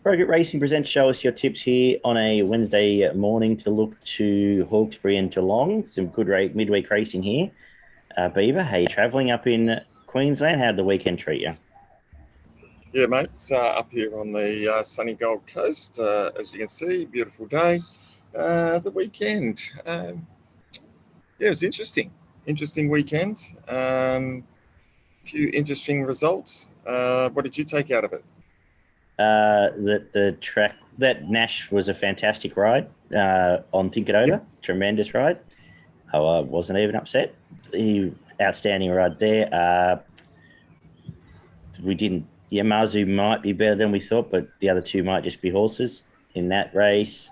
Progress Racing presents Show Us Your Tips here on a Wednesday morning to look to Hawkesbury and Geelong. Some good midweek racing here. Beaver, how you travelling up in Queensland? How'd the weekend treat you? Yeah, mates, up here on the sunny Gold Coast. As you can see, beautiful day. The weekend, it was interesting. Interesting weekend. Few interesting results. What did you take out of it? The track, that Nash was a fantastic ride on Think It Over. Yep. Tremendous ride. I wasn't even upset. Outstanding ride there. Marzu might be better than we thought, but the other two might just be horses in that race.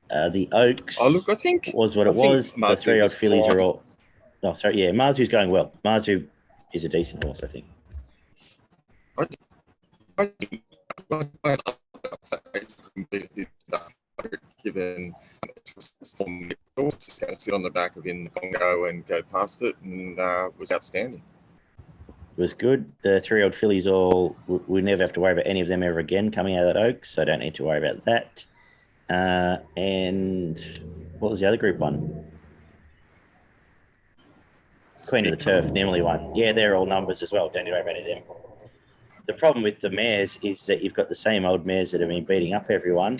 The Oaks I think was what it was. The 3-year-old fillies are all... Oh, sorry. Yeah, Marzu's going well. Marzu is a decent horse, I think. Given going to sit on the back of in the Congo and go past it, and was outstanding. It was good. The 3-year-old fillies we never have to worry about any of them ever again coming out of that Oaks, so I don't need to worry about that. And what was the other Group 1? Queen of the Turf, the Emily one. Yeah, they're all numbers as well. Don't need to worry about any of them. The problem with the mares is that you've got the same old mares that have been beating up everyone,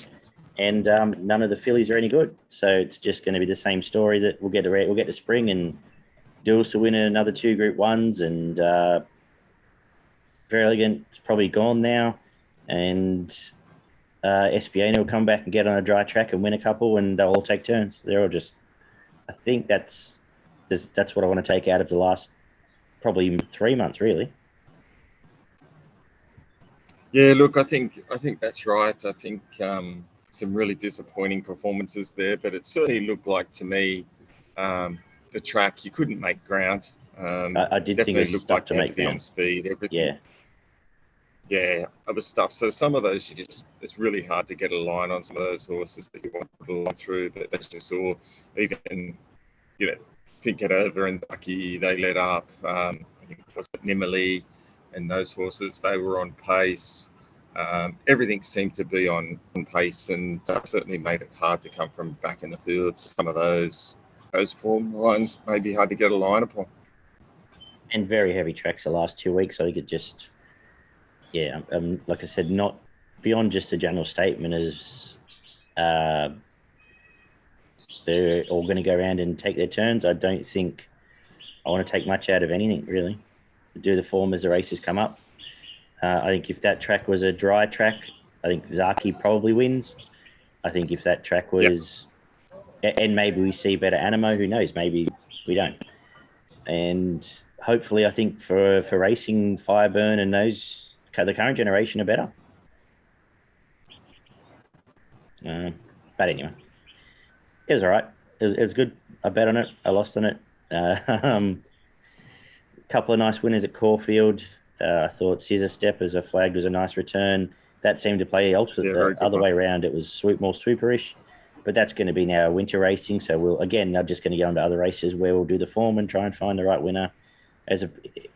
and none of the fillies are any good. So it's just going to be the same story that we'll get to spring, and Dulce will win another 2 Group 1s, and Very Elegant is probably gone now, and SBA will come back and get on a dry track and win a couple, and they'll all take turns. They're all just... I think that's what I want to take out of the last probably 3 months, really. Yeah, look, I think that's right. I think some really disappointing performances there, but it certainly looked like to me the track, you couldn't make ground. I did think it was looked stuck like to you had make to be ground. On speed, everything. Yeah, it was tough. So some of those it's really hard to get a line on some of those horses that you want to put a line through. But that's just all. Even Think It Over and Ducky, they let up. I think it was Nimmerly and those horses, they were on pace. Everything seemed to be on pace, and that certainly made it hard to come from back in the field. So some of those form lines may be hard to get a line upon. And very heavy tracks the last 2 weeks. I think it just, like I said, not beyond just the general statement as they're all going to go around and take their turns. I don't think I want to take much out of anything, really. Do the form as the races come up. I think if that track was a dry track, I think Zaki probably wins. I think if that track was... Yep. And maybe we see better Animo, who knows? Maybe we don't. And hopefully, I think for racing, Fireburn and the current generation are better. But anyway, it was all right. It was good. I bet on it. I lost on it. Couple of nice winners at Caulfield. I thought Scissor Step as a flag was a nice return. That seemed to play the other way around. It was more swooperish, but that's going to be now winter racing. So they're just going to go on to other races where we'll do the form and try and find the right winner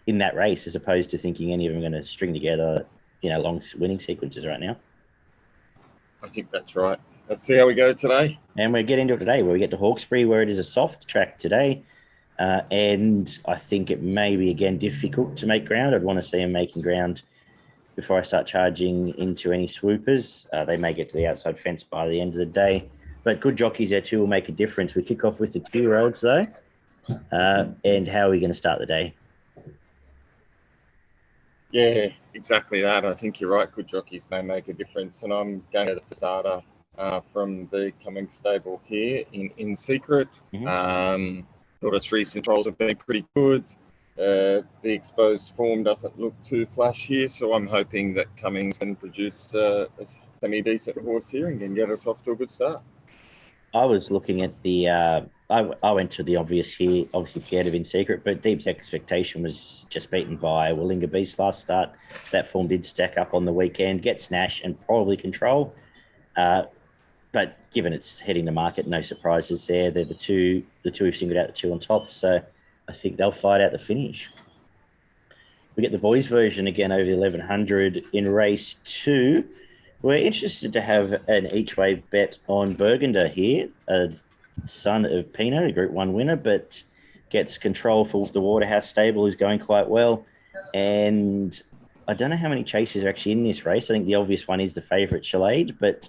in that race, as opposed to thinking any of them are going to string together, long winning sequences right now. I think that's right. Let's see how we go today. And we'll get into it today, where we get to Hawkesbury, where it is a soft track today. And I think it may be, again, difficult to make ground. I'd want to see them making ground before I start charging into any swoopers. They may get to the outside fence by the end of the day. But good jockeys there too will make a difference. We kick off with the 2-year-olds, though. And how are we going to start the day? Yeah, exactly that. I think you're right. Good jockeys may make a difference. And I'm going to the Posada from the Cummings stable here in Secret. Mm-hmm. Thought its recent trials have been pretty good. The exposed form doesn't look too flash here, so I'm hoping that Cummings can produce a semi-decent horse here and can get us off to a good start. I was looking at the... I went to the obvious here, obviously scared of In Secret, but Deep's Expectation was just beaten by Willinga Beast last start. That form did stack up on the weekend, gets Nash and probably Control. But given it's heading to market, no surprises there. They're the two who've singled out the 2 on top, so I think they'll fight out the finish. We get the boys version again over the 1100 in race 2. We're interested to have an each-way bet on Burgunder here, a son of Pino, a Group 1 winner, but gets control for the Waterhouse stable, who's going quite well. And I don't know how many chases are actually in this race. I think the obvious one is the favourite Chalade, but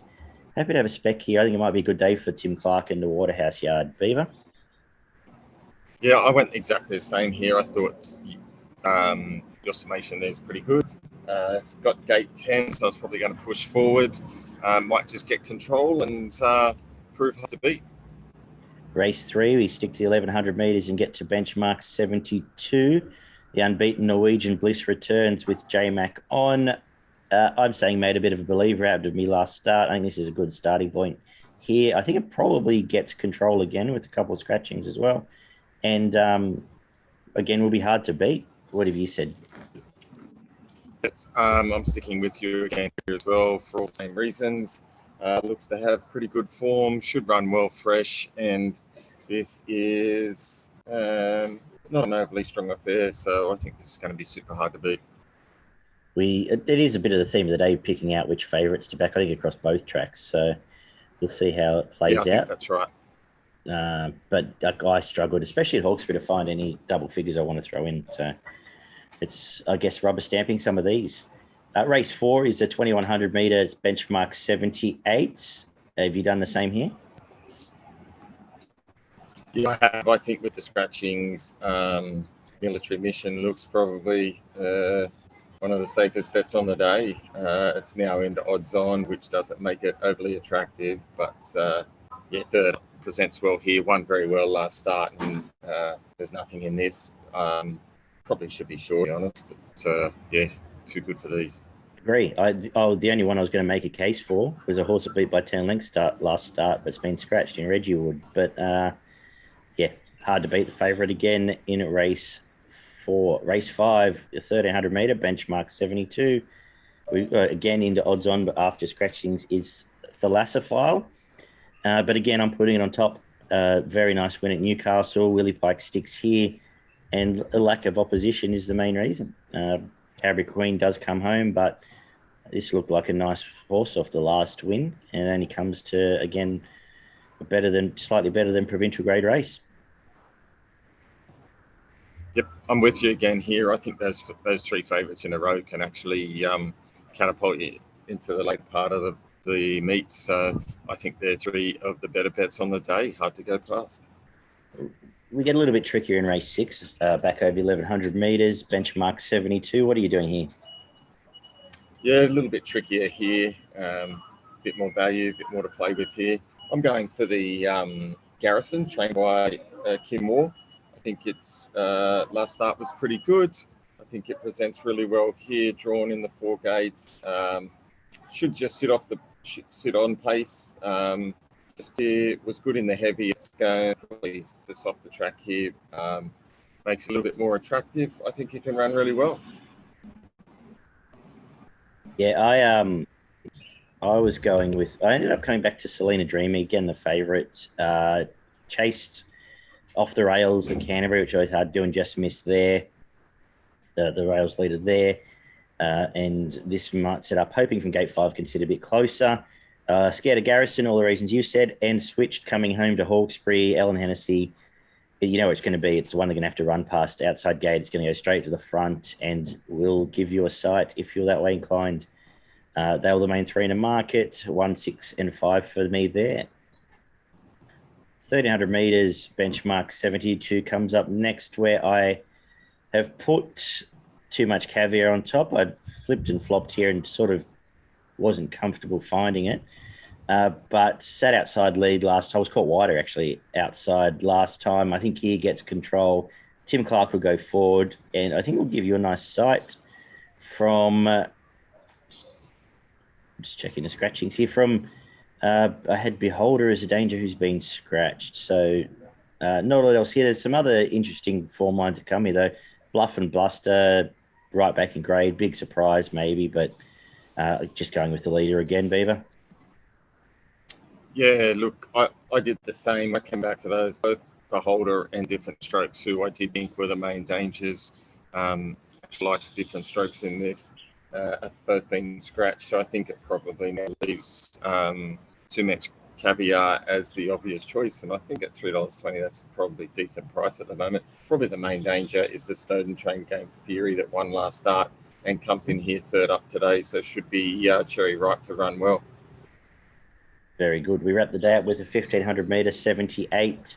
happy to have a spec here. I think it might be a good day for Tim Clark and the Waterhouse yard. Beaver? Yeah, I went exactly the same here. I thought your summation there is pretty good. It's got gate 10, so it's probably going to push forward. Might just get control and prove hard to beat. Race 3, we stick to the 1100 metres and get to benchmark 72. The unbeaten Norwegian Bliss returns with J-Mac on. I'm saying made a bit of a believer out of me last start. I think this is a good starting point here. I think it probably gets control again with a couple of scratchings as well. And again, will be hard to beat. What have you said? I'm sticking with you again here as well for all the same reasons. Looks to have pretty good form, should run well fresh, and this is not an overly strong affair, so I think this is going to be super hard to beat. It is a bit of the theme of the day, picking out which favourites to back, I think, across both tracks. So we'll see how it plays I out. think that's right. But I struggled, especially at Hawkesbury, to find any double figures I want to throw in. So it's, I guess, rubber stamping some of these. Race 4 is the 2100 metres benchmark 78. Have you done the same here? Yeah, I have. I think with the scratchings, Military Mission looks probably one of the safest bets on the day. It's now into odds on, which doesn't make it overly attractive, but third presents well here. Won very well last start, and there's nothing in this. Probably should be sure, to be honest, but too good for these. Agree. The only one I was going to make a case for was a horse that beat by 10 lengths last start, but it's been scratched in Reggie Wood. But hard to beat the favourite again in race 4. Race 5, the 1300 metre benchmark 72. We again into odds on, but after scratchings is Thalassophile. But again, I'm putting it on top. Very nice win at Newcastle. Willie Pike sticks here, and a lack of opposition is the main reason. Carberry Queen does come home, but this looked like a nice horse off the last win, and only comes to, again, slightly better than provincial grade race. Yep, I'm with you again here. I think those 3 favourites in a row can actually catapult you into the late part of the meet. So I think they're 3 of the better bets on the day. Hard to go past. We get a little bit trickier in race 6, back over 1100 metres, benchmark 72. What are you doing here? Yeah, a little bit trickier here. A bit more value, a bit more to play with here. I'm going for the Garrison, trained by Kim Moore. I think its last start was pretty good. I think it presents really well here, drawn in the 4 gates. Should just sit on pace. Just here was good in the heavy. It's going probably the softer track here. Makes it a little bit more attractive. I think it can run really well. Yeah, I ended up coming back to Selena Dreamy, again, the favourite. Chased off the rails at Canterbury, which I was hard doing, just missed there. The rails leader there. And this might set up, hoping from gate 5 can sit a bit closer. Scared of Garrison, all the reasons you said, and switched coming home to Hawkesbury, Ellen Hennessy. You know what it's going to be. It's the one they're going to have to run past outside gate. It's going to go straight to the front and will give you a sight if you're that way inclined. They were the main 3 in the market, 1, 6, and 5 for me there. 1300 metres, benchmark 72 comes up next, where I have put too much caviar on top. I'd flipped and flopped here and sort of wasn't comfortable finding it. But sat outside lead last time. I was caught wider, actually, outside last time. I think here gets control. Tim Clark will go forward, and I think we'll give you a nice sight from... just checking the scratchings here. From... I had Beholder as a danger who's been scratched. So not a lot else here. There's some other interesting form lines to come here, though. Bluff and Bluster, right back in grade. Big surprise, maybe, but just going with the leader again, Beaver. Yeah, look, I did the same. I came back to those, both Beholder and Different Strokes, who I did think were the main dangers. Actually liked Different Strokes in this. have both been scratched. So I think it probably now leaves too much caviar as the obvious choice. And I think at $3.20, that's probably a decent price at the moment. Probably the main danger is the Snowden Train Game Theory that won last start and comes in here third up today. So should be cherry ripe to run well. Very good. We wrap the day up with a 1500 metre 78,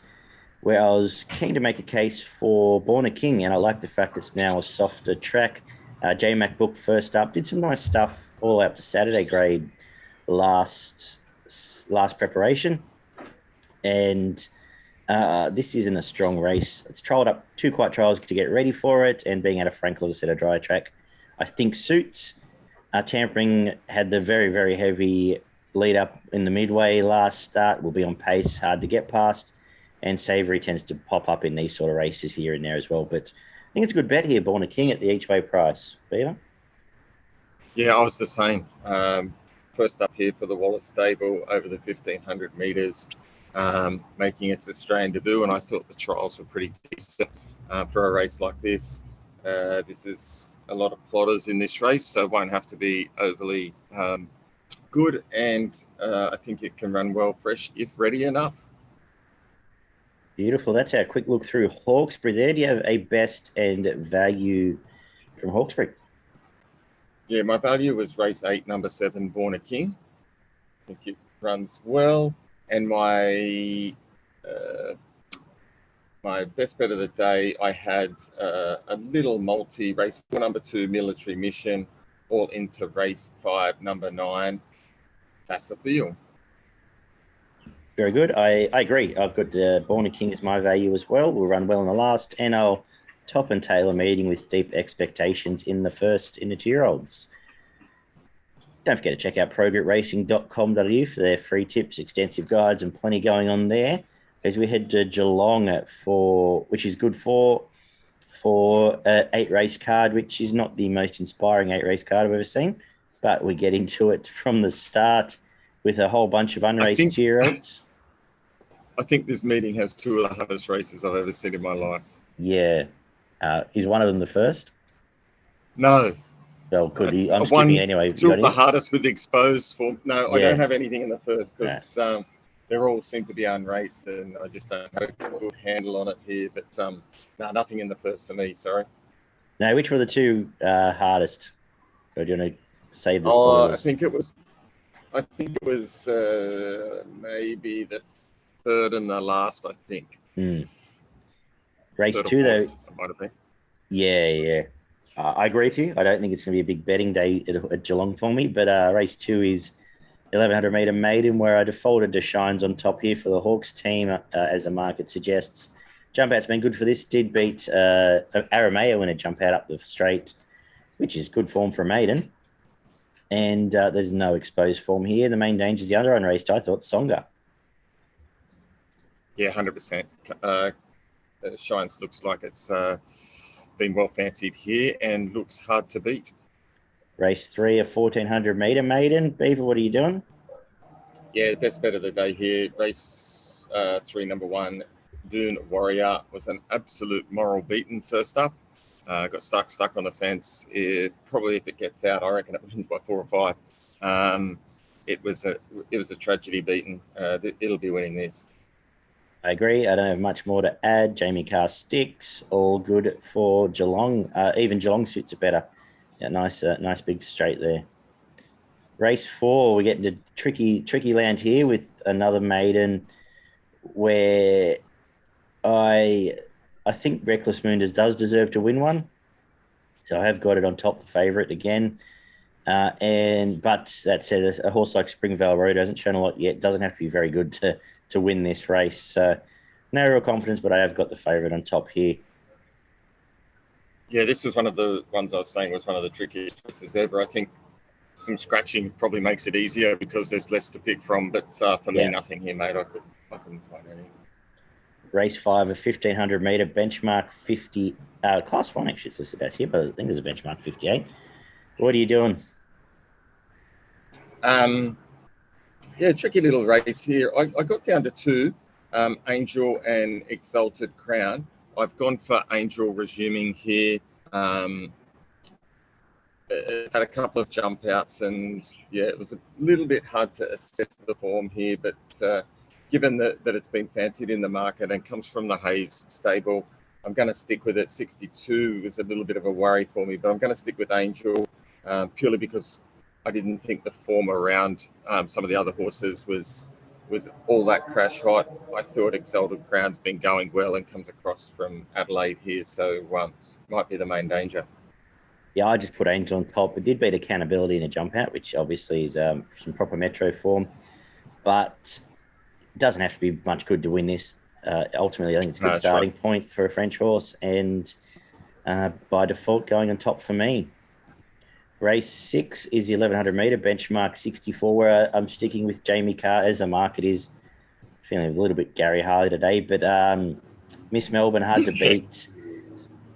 where I was keen to make a case for Born a King, and I like the fact it's now a softer track. J Mac booked first up, did some nice stuff all out to Saturday grade last preparation, and this isn't a strong race. It's trialled up 2 quiet trials to get ready for it, and being at a Franklin to set a dry track, I think suits. Tampering had the very, very heavy lead up in the midway last start, will be on pace, hard to get past, and Savory tends to pop up in these sort of races here and there as well. But I think it's a good bet here, Born a King at the each way price. Beaver? Yeah, I was the same. First up here for the Wallace stable over the 1500 metres, making its Australian debut, and I thought the trials were pretty decent for a race like this. This is a lot of plotters in this race, so it won't have to be overly good, and I think it can run well fresh if ready enough. Beautiful. That's our quick look through Hawkesbury there. Do you have a best and value from Hawkesbury? Yeah, my value was race 8, number 7, Born a King. I think it runs well. And my best bet of the day, I had a little multi race 4, number 2, Military Mission, all into race 5, number 9, Vassafeel. Very good. I agree. I've got Born a King as my value as well. We'll run well in the last, and I'll top and tail a meeting with deep expectations in the first in the 2-year-olds. Don't forget to check out progripracing.com.au for their free tips, extensive guides, and plenty going on there as we head to Geelong which is good for 8-race card, which is not the most inspiring 8-race card I've ever seen, but we get into it from the start with a whole bunch of unraced 2-year-olds. I think this meeting has 2 of the hardest races I've ever seen in my life. Yeah. Is one of them the first? No. Well, could you? I'm skipping anyway. 2 of the hardest with exposed form. No, yeah. I don't have anything in the first because they all seem to be unraced, and I just don't have a good handle on it here. But no, nothing in the first for me. Sorry. Now, which were the 2 hardest? Or do you want to save the spoilers? I think it was maybe the 3rd and the last. I think. Race 2 though. It might have been. Yeah. I agree with you. I don't think it's going to be a big betting day at Geelong for me, but race 2 is 1100 metre maiden, where I defaulted to Shines on top here for the Hawks team, as the market suggests. Jump out's been good for this. Did beat Arameo in a jump out up the straight, which is good form for a maiden. And there's no exposed form here. The main danger is the other unraced, I thought, Songa. Yeah, 100%. Shines looks like it's been well fancied here and looks hard to beat. Race 3, a 1400 metre maiden. Beaver, what are you doing? Yeah, best bet of the day here. Race 3, number 1, Dune Warrior was an absolute moral beaten first up. Got stuck on the fence. Probably if it gets out, I reckon it wins by 4 or 5. It was a tragedy beaten. It'll be winning this. I agree. I don't have much more to add. Jamie Carr sticks, all good for Geelong. Even Geelong suits it better. Yeah, nice big straight there. Race 4, we get into tricky land here with another maiden, where I think Reckless Moonders does deserve to win one. So I have got it on top, the favourite again. But that said, a horse like Springvale Road hasn't shown a lot yet. Doesn't have to be very good to win this race. So no real confidence, but I have got the favourite on top here. Yeah, this was one of the ones I was saying was one of the trickiest races ever. I think some scratching probably makes it easier because there's less to pick from. But for me, nothing here, mate. I couldn't find anything. Race 5, a 1500 metre benchmark 50. Class 1 actually is listed as here, but I think there's a benchmark 58. What are you doing? Tricky little race here. I got down to 2, Angel and Exalted Crown. I've gone for Angel resuming here. it's had a couple of jump outs, and yeah, it was a little bit hard to assess the form here. But given that it's been fancied in the market and comes from the Hayes stable, I'm going to stick with it. 62 was a little bit of a worry for me, but I'm going to stick with Angel purely because I didn't think the form around some of the other horses was all that crash hot. I thought Exalted Crown's been going well and comes across from Adelaide here, so might be the main danger. Yeah, I just put Angel on top. It did beat Accountability in a jump out, which obviously is some proper Metro form, but it doesn't have to be much good to win this. Ultimately, I think it's a good starting point for a French horse, and by default, going on top for me. Race 6 is the 1100 metre benchmark 64, where I'm sticking with Jamie Carr as the market is. Feeling a little bit Gary Harley today, but Miss Melbourne, hard to beat.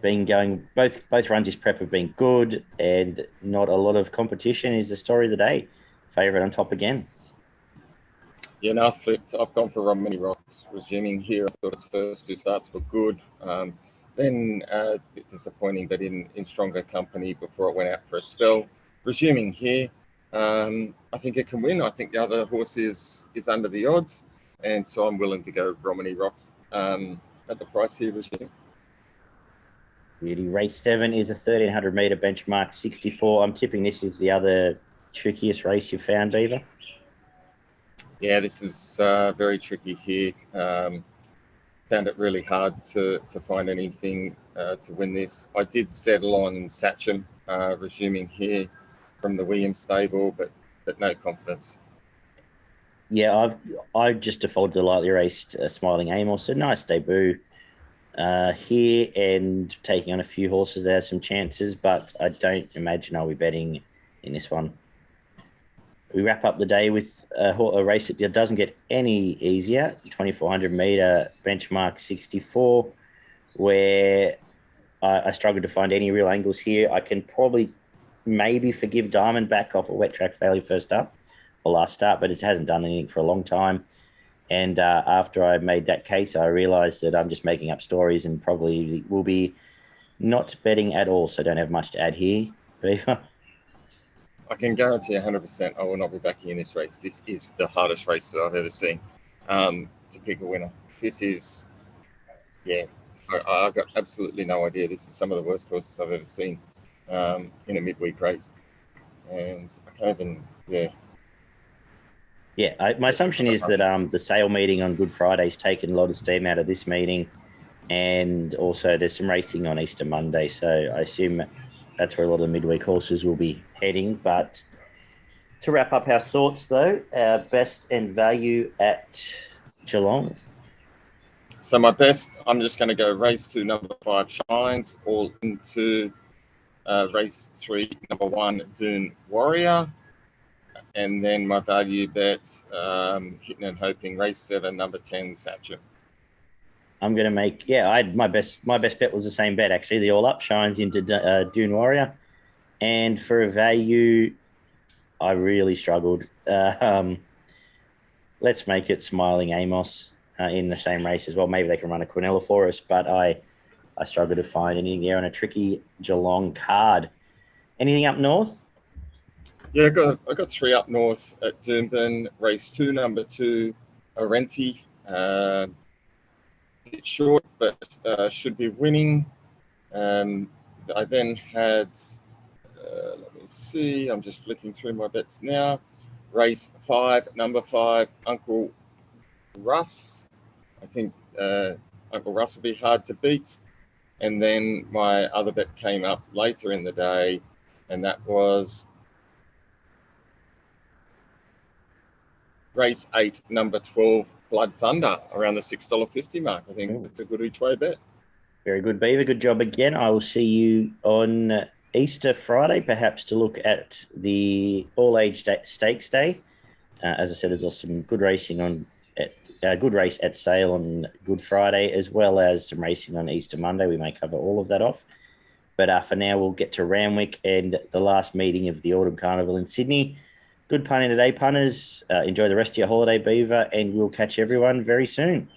Been going both runs. His prep have been good, and not a lot of competition is the story of the day. Favourite on top again. Yeah, no, I've flipped. I've gone for Romany Rocks resuming here. I thought its first 2 starts were good. Then a bit disappointing, but in stronger company before it went out for a spell. Resuming here, I think it can win. I think the other horse is under the odds, and so I'm willing to go Romany Rocks at the price here. Resuming. Beauty. Race 7 is a 1300 metre benchmark 64. I'm tipping this is the other trickiest race you've found, Beaver. Yeah, this is very tricky here. Found it really hard to find anything to win this. I did settle on Sachem resuming here from the Williams stable, but no confidence. Yeah, I just defaulted to the lightly raced Smiling Amos. A nice debut here, and taking on a few horses there, some chances, but I don't imagine I'll be betting in this one. We wrap up the day with a race that doesn't get any easier, 2400 metre benchmark 64, where I struggled to find any real angles here. I can probably maybe forgive Diamondback off a wet track failure first up or last start, but it hasn't done anything for a long time. And after I made that case, I realised that I'm just making up stories and probably will be not betting at all, so I don't have much to add here. Beaver? I can guarantee 100% I will not be backing in this race. This is the hardest race that I've ever seen to pick a winner. This is, yeah, I've got absolutely no idea. This is some of the worst horses I've ever seen in a midweek race. And I can't even, yeah. Yeah, my assumption is that the sale meeting on Good Friday's taken a lot of steam out of this meeting, and also there's some racing on Easter Monday, so I assume that's where a lot of the midweek horses will be heading. But to wrap up our thoughts, though, our best and value at Geelong. So my best, I'm just going to go race 2, number 5, Shines, all into race 3, number 1, Dune Warrior. And then my value bet, hitting and hoping, race 7, number 10, Sachem. I'm going to make, my best bet was the same bet, actually. The all up Shines into Dune Warrior. And for a value, I really struggled. Let's make it Smiling Amos in the same race as well. Maybe they can run a Quinella for us, but I struggled to find anything there on a tricky Geelong card. Anything up north? Yeah, I got 3 up north at Doomben. Race 2, number 2, Arenti. Bit short, but should be winning. I then had, let me see, I'm just flicking through my bets now. Race 5, number 5, Uncle Russ. I think Uncle Russ will be hard to beat. And then my other bet came up later in the day, and that was race 8, number 12, Blood Thunder, around the $6.50 mark. I think it's a good each way bet. Very good, Beaver. Good job again. I will see you on Easter Friday, perhaps to look at the all-age stakes day. As I said, there's also some good racing on good race at Sale on Good Friday, as well as some racing on Easter Monday. We may cover all of that off. But for now, we'll get to Randwick and the last meeting of the Autumn Carnival in Sydney. Good punning today, punters. Enjoy the rest of your holiday, Beaver, and we'll catch everyone very soon.